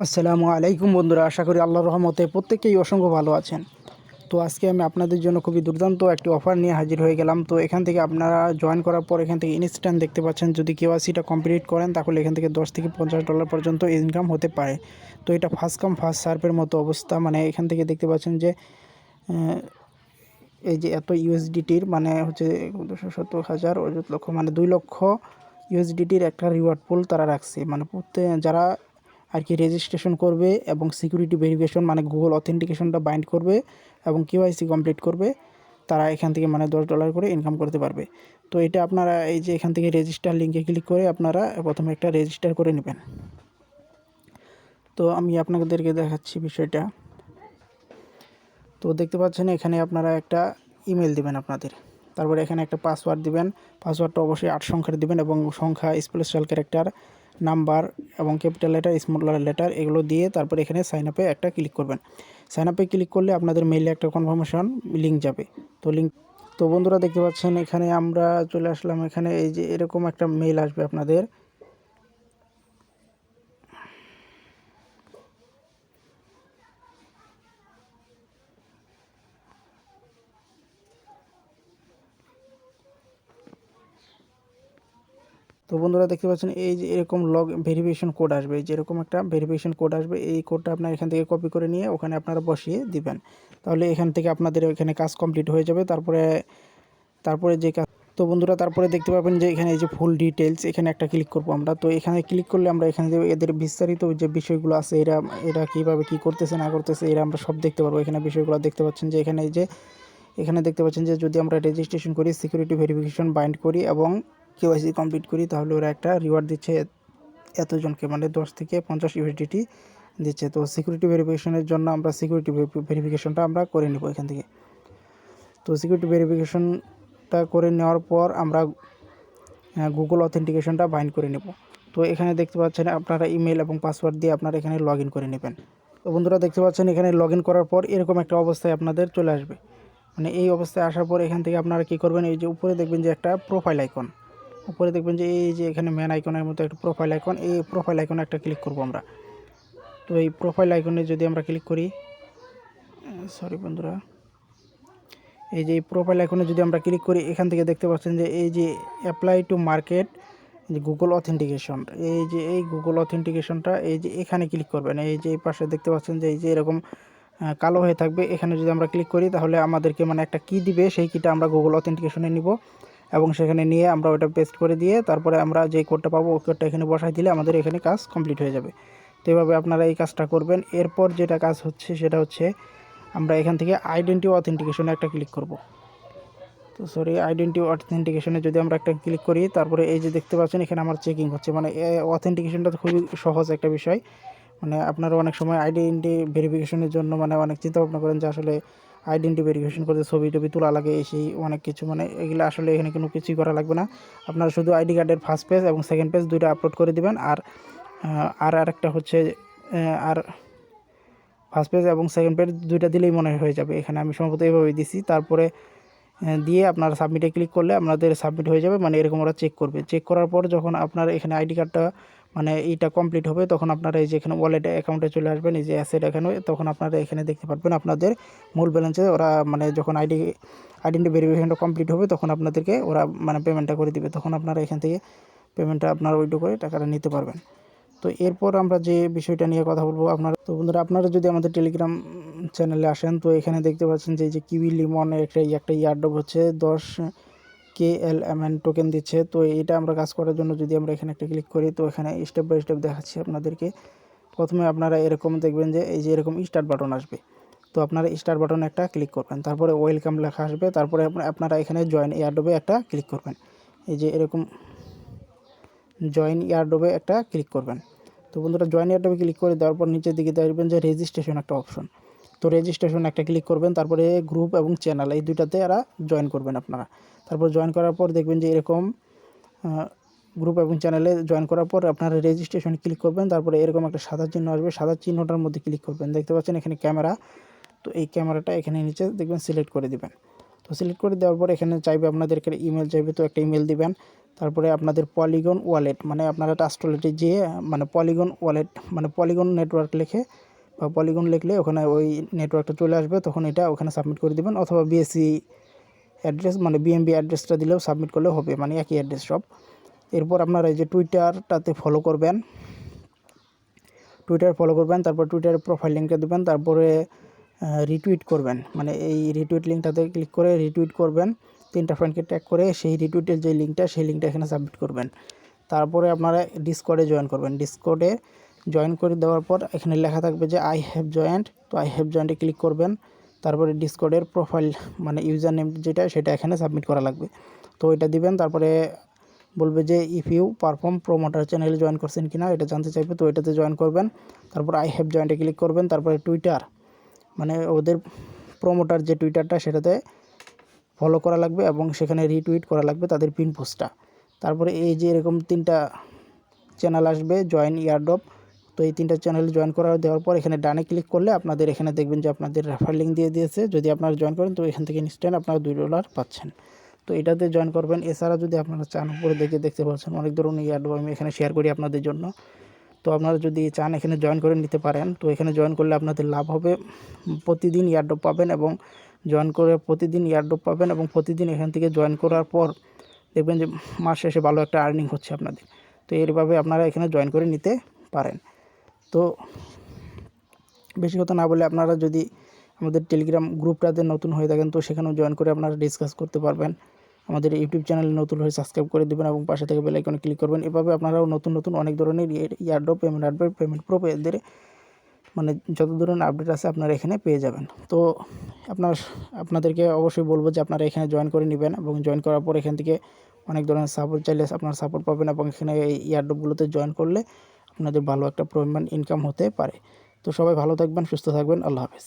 আসসালামু আলাইকুম বন্ধুরা, আশা করি আল্লাহর রহমতে প্রত্যেকেই অসংখ্য ভালো আছেন। তো আজকে আমি আপনাদের জন্য খুবই দুর্দান্ত একটি অফার নিয়ে হাজির হয়ে গেলাম। তো এখান থেকে আপনারা জয়েন করার পর এখান থেকে ইনস্ট্যান্ট দেখতে পাচ্ছেন, যদি কেওয়াইসিটা কমপ্লিট করেন তাহলে এখান থেকে $10 থেকে $50 পর্যন্ত ইনকাম হতে পারে। তো এটা ফার্স্ট কাম ফার্স্ট সার্ভের মতো অবস্থা। মানে এখান থেকে দেখতে পাচ্ছেন যে এই যে এত ইউএসডিটির মানে হচ্ছে 270,000 অযুত লক্ষ মানে 2 লক্ষ ইউএসডিটির একটা রিওয়ার্ড পুল তারা রাখছে। মানে যারা আর কি রেজিস্ট্রেশন করবে এবং সিকিউরিটি ভেরিফিকেশন মানে গুগল অথেন্টিকেশনটা বাইন্ড করবে এবং কেওয়াইসি কমপ্লিট করবে, তারা এখান থেকে মানে $10 করে ইনকাম করতে পারবে। তো এটা আপনারা এই যে এখান থেকে রেজিস্টার লিঙ্কে ক্লিক করে আপনারা প্রথমে একটা রেজিস্টার করে নেবেন। তো আমি আপনাদেরকে দেখাচ্ছি বিষয়টা। তো দেখতে পাচ্ছেন এখানে আপনারা একটা ইমেল দিবেন আপনাদের, তারপরে এখানে একটা পাসওয়ার্ড দিবেন। পাসওয়ার্ডটা অবশ্যই 8 সংখ্যার দিবেন এবং সংখ্যা, স্পেশাল ক্যারেক্টার, নাম্বার এবং ক্যাপিটাল লেটার, স্মল লেটার এগুলো দিয়ে তারপরে এখানে সাইন আপে একটা ক্লিক করবেন। সাইন আপে ক্লিক করলে আপনাদের মেইলে একটা কনফার্মেশন লিঙ্ক যাবে। তো বন্ধুরা দেখতে পাচ্ছেন এখানে আমরা চলে আসলাম। এখানে এই যে এরকম একটা মেইল আসবে আপনাদের। তো বন্ধুরা দেখতে পাচ্ছেন এই যে এরকম ভেরিফিকেশন কোড আসবে, এই যে এরকম একটা ভেরিফিকেশন কোড আসবে। এই কোডটা আপনারা এখান থেকে কপি করে নিয়ে ওখানে আপনারা বসিয়ে দিবেন। তাহলে এখান থেকে আপনাদের এখানে কাজ কমপ্লিট হয়ে যাবে। তারপরে তারপরে যে কাজ তো বন্ধুরা তারপরে দেখতে পাবেন যে এখানে এই যে ফুল ডিটেলস, এখানে একটা ক্লিক করব আমরা। তো এখানে ক্লিক করলে আমরা এখানে যে এদের বিস্তারিত যে বিষয়গুলো আছে, এরা কীভাবে কী করতেছে না করতেছে এরা আমরা সব দেখতে পারবো। এখানে বিষয়গুলো দেখতে পাচ্ছেন যে এখানে এই যে এখানে দেখতে পাচ্ছেন যে যদি আমরা রেজিস্ট্রেশন করি, সিকিউরিটি ভেরিফিকেশন বাইন্ড করি এবং কেওয়াইসি কমপ্লিট করি, তাহলে ওরা একটা রিওয়ার্ড দিচ্ছে এতজনকে, মানে 10 থেকে 50 ইউএসডিটি দিচ্ছে। তো সিকিউরিটি ভেরিফিকেশনের জন্য আমরা সিকিউরিটি ভেরিফিকেশনটা আমরা করে নেব এখান থেকে। তো সিকিউরিটি ভেরিফিকেশনটা করে নেওয়ার পর আমরা গুগল অথেন্টিকেশনটা বাইন্ড করে নেব। তো এখানে দেখতে পাচ্ছেন আপনারা ইমেল এবং পাসওয়ার্ড দিয়ে আপনারা এখানে লগ ইন করে নেবেন। তো বন্ধুরা দেখতে পাচ্ছেন এখানে লগ ইন করার পর এরকম একটা অবস্থায় আপনাদের চলে আসবে। মানে এই অবস্থায় আসার পর এখান থেকে আপনারা কী করবেন, এই যে উপরে দেখবেন যে একটা প্রোফাইল আইকন, উপরে দেখবেন যে এই যে এখানে ম্যান আইকনের মতো একটা প্রোফাইল আইকন, এই প্রোফাইল আইকনে একটা ক্লিক করব আমরা। তো এই প্রোফাইল আইকনে যদি আমরা ক্লিক করি, সরি বন্ধুরা, এই যে প্রোফাইল আইকনে যদি আমরা ক্লিক করি, এখান থেকে দেখতে পাচ্ছেন যে এই যে অ্যাপ্লাই টু মার্কেট যে গুগল অথেন্টিকেশন, এই যে এই গুগল অথেন্টিকেশনটা এই যে এখানে ক্লিক করবেন। এই যে এই পাশে দেখতে পাচ্ছেন যে এই যে এরকম কালো হয়ে থাকবে, এখানে যদি আমরা ক্লিক করি তাহলে আমাদেরকে মানে একটা কী দিবে, সেই কীটা আমরা গুগল অথেন্টিকেশনে নিব এবং সেখানে নিয়ে আমরা ওটা পেস্ট করে দিয়ে তারপরে আমরা যে কোডটা পাবো ওই কোডটা এখানে বসাই দিলে আমাদের এখানে কাজ কমপ্লিট হয়ে যাবে। তো এভাবে আপনারা এই কাজটা করবেন। এরপর যেটা কাজ হচ্ছে সেটা হচ্ছে আমরা এখান থেকে আইডেন্টি অথেন্টিকেশনে একটা ক্লিক করব। তো সরি, আইডেন্টি অথেন্টিকেশনে যদি আমরা একটা ক্লিক করি, তারপরে এই যে দেখতে পাচ্ছেন এখানে আমার চেকিং হচ্ছে। মানে অথেন্টিকেশনটা তো খুবই সহজ একটা বিষয়। মানে আপনারা অনেক সময় আইডেন্টি ভেরিফিকেশনের জন্য মানে অনেক চিন্তা ভাবনা করেন যে আসলে আইডেন্টি ভেরিফিকেশন করতে ছবি টবি তোলা লাগে, সেই অনেক কিছু, মানে এগুলো আসলে এখানে কোনো কিছুই করা লাগবে না। আপনারা শুধু আইডি কার্ডের ফার্স্ট পেজ এবং সেকেন্ড পেজ দুইটা আপলোড করে দিবেন। আর আরেকটা হচ্ছে আর ফার্স্ট পেজ এবং সেকেন্ড পেজ দুইটা দিলেই মনে হয়ে যাবে। এখানে আমি সম্ভবত এইভাবেই দিছি। তারপরে দিয়ে আপনারা সাবমিটে ক্লিক করলে আপনাদের সাবমিট হয়ে যাবে। মানে এরকম ওরা চেক করবে। চেক করার পর যখন আপনার এখানে আইডি কার্ডটা মানে এইটা কমপ্লিট হবে, তখন আপনারা এই যে এখানে ওয়ালেটে অ্যাকাউন্টে চলে আসবেন, এই যে অ্যাসেট এখানে, তখন আপনারা এখানে দেখতে পারবেন আপনাদের মূল ব্যালেন্সে ওরা মানে যখন আইডেন্টি ভেরিফিকেশনটা কমপ্লিট হবে তখন আপনাদেরকে ওরা মানে পেমেন্টটা করে দিবে। তখন আপনারা এখান থেকে পেমেন্টটা আপনারা উইথড্র করে টাকাটা নিতে পারবেন। তো এরপর আমরা যে বিষয়টা নিয়ে কথা বলবো, তো বন্ধুরা আপনারা যদি আমাদের টেলিগ্রাম চ্যানেলে আসেন, তো এখানে দেখতে পাচ্ছেন যে এই যে কিউই লিমনের একটা ইয়ারড্রপ হচ্ছে 10 KLMN টোকেন দিচ্ছে। তো এটা আমরা কাজ করার জন্য যদি আমরা এখানে একটা ক্লিক করি, তো এখানে স্টেপ বাই স্টেপ দেখাচ্ছি আপনাদেরকে। প্রথমে আপনারা এরকম দেখবেন যে এই যে এরকম স্টার্ট বাটন আসবে। তো আপনারা স্টার্ট বাটনে একটা ক্লিক করবেন, তারপরে ওয়েলকাম লেখা আসবে, তারপরে আপনারা এখানে জয়েন এয়ারড্রপে একটা ক্লিক করবেন। এই যে এরকম জয়েন এয়ারড্রপে একটা ক্লিক করবেন। তো বন্ধুরা জয়েন এয়ারড্রপে ক্লিক করে দেওয়ার পর নিচের দিকে দেখবেন যে রেজিস্ট্রেশন একটা অপশন। তো রেজিস্ট্রেশন একটা ক্লিক করবেন, তারপরে গ্রুপ এবং চ্যানেল এই দুইটাতে এরা জয়েন করবেন আপনারা। তারপর জয়েন করার পর দেখবেন যে এরকম গ্রুপ এবং চ্যানেলে জয়েন করার পর আপনারা রেজিস্ট্রেশন ক্লিক করবেন, তারপরে এরকম একটা সাদা চিহ্ন আসবে, সাদা চিহ্নটার মধ্যে ক্লিক করবেন। দেখতে পাচ্ছেন এখানে ক্যামেরা, তো এই ক্যামেরাটা এখানে নিচে দেখবেন সিলেক্ট করে দিবেন। তো সিলেক্ট করে দেওয়ার পর এখানে চাইবে আপনাদের একটা ইমেল চাইবে, তো একটা ইমেল দিবেন। তারপরে আপনাদের পলিগন ওয়ালেট, মানে আপনারা ট্রাস্ট ওয়ালেটে যেয়ে মানে পলিগন ওয়ালেট মানে পলিগন নেটওয়ার্ক লিখে বা পলিগন লিখলে ওখানে ওই নেটওয়ার্কটা চলে আসবে, তখন এটা ওখানে সাবমিট করে দেবেন, অথবা বিএসসি অ্যাড্রেস মানে বিএমবি অ্যাড্রেসটা দিলেও সাবমিট করলেও হবে, মানে একই অ্যাড্রেস সব। এরপর আপনারা এই যে টুইটারটাতে ফলো করবেন, তারপর টুইটারের প্রোফাইল লিঙ্কটা দেবেন, তারপরে রিটুইট করবেন, মানে এই রিটুইট লিঙ্কটাতে ক্লিক করে রিটুইট করবেন, 3টা ফ্রেন্ডকে ট্যাগ করে সেই রিটুইটের যে লিঙ্কটা সেই লিঙ্কটা এখানে সাবমিট করবেন। তারপরে আপনারা ডিসকর্ডে জয়েন করবেন। ডিসকর্ডে জয়েন করে দেওয়ার পর এখানে লেখা থাকবে যে আই হ্যাভ জয়েন্ট, তো আই হ্যাভ জয়েন্টে ক্লিক করবেন। তারপরে ডিসকর্ডের প্রোফাইল মানে ইউজার নেম যেটা সেটা এখানে সাবমিট করা লাগবে, তো এটা দিবেন। তারপরে বলবে যে ইফ ইউ পারফর্ম প্রোমোটার চ্যানেলে জয়েন করছেন কিনা এটা জানতে চাইবে, তো এটাতে জয়েন করবেন। তারপর আই হ্যাভ জয়েন্টে ক্লিক করবেন। তারপরে টুইটার মানে ওদের প্রোমোটার যে টুইটারটা সেটাতে ফলো করা লাগবে এবং সেখানে রিটুইট করা লাগবে তাদের পিন পোস্টটা। তারপরে এই যে এরকম 3টা চ্যানেল আসবে জয়েন এয়ারড্রপ, তো এই 3টা চ্যানেল জয়েন করা দেওয়ার পর এখানে ডানে ক্লিক করলে আপনাদের এখানে দেখবেন যে আপনাদের রেফার লিঙ্ক দিয়ে দিয়েছে। যদি আপনারা জয়েন করেন তো এখান থেকে ইনস্ট্যান্ট আপনারা $2 পাচ্ছেন, তো এটাতে জয়েন করবেন। এছাড়া যদি আপনারা চান উপরে দেখতে পাচ্ছেন অনেক ধরনের এয়ারড্রপ আমি এখানে শেয়ার করি আপনাদের জন্য, তো আপনারা যদি চান এখানে জয়েন করে নিতে পারেন। তো এখানে জয়েন করলে আপনাদের লাভ হবে, প্রতিদিন এয়ারড্রপ পাবেন এবং জয়েন করে প্রতিদিন এয়ারড্রপ পাবেন এবং প্রতিদিন এখান থেকে জয়েন করার পর দেখবেন যে মাস শেষে ভালো একটা আর্নিং হচ্ছে আপনাদের। তো এইভাবে আপনারা এখানে জয়েন করে নিতে পারেন। তো বেশি কথা না বলে আপনারা যদি আমাদের টেলিগ্রাম গ্রুপটাতে নতুন হয়ে থাকেন তো সেখানেও জয়েন করে আপনারা ডিসকাস করতে পারবেন। আমাদের ইউটিউব চ্যানেলে নতুন হয়ে সাবস্ক্রাইব করে দেবেন এবং পাশে থেকে বেল আইকনে ক্লিক করবেন। এভাবে আপনারাও নতুন অনেক ধরনের এয়ারড্রপ, পেমেন্ট প্রো এদের মানে যত ধরনের আপডেট আছে আপনারা এখানে পেয়ে যাবেন। তো আপনাদেরকে অবশ্যই বলবো যে আপনারা এখানে জয়েন করে নেবেন এবং জয়েন করার পর এখান থেকে অনেক ধরনের সাপোর্ট চাইলে আপনারা সাপোর্ট পাবেন এবং এখানে এই এয়ারড্রপগুলোতে জয়েন করলে আপনাদের ভালো একটা পরিমাণ ইনকাম হতে পারে। তো সবাই ভালো থাকবেন, সুস্থ থাকবেন, আল্লাহ হাফেজ।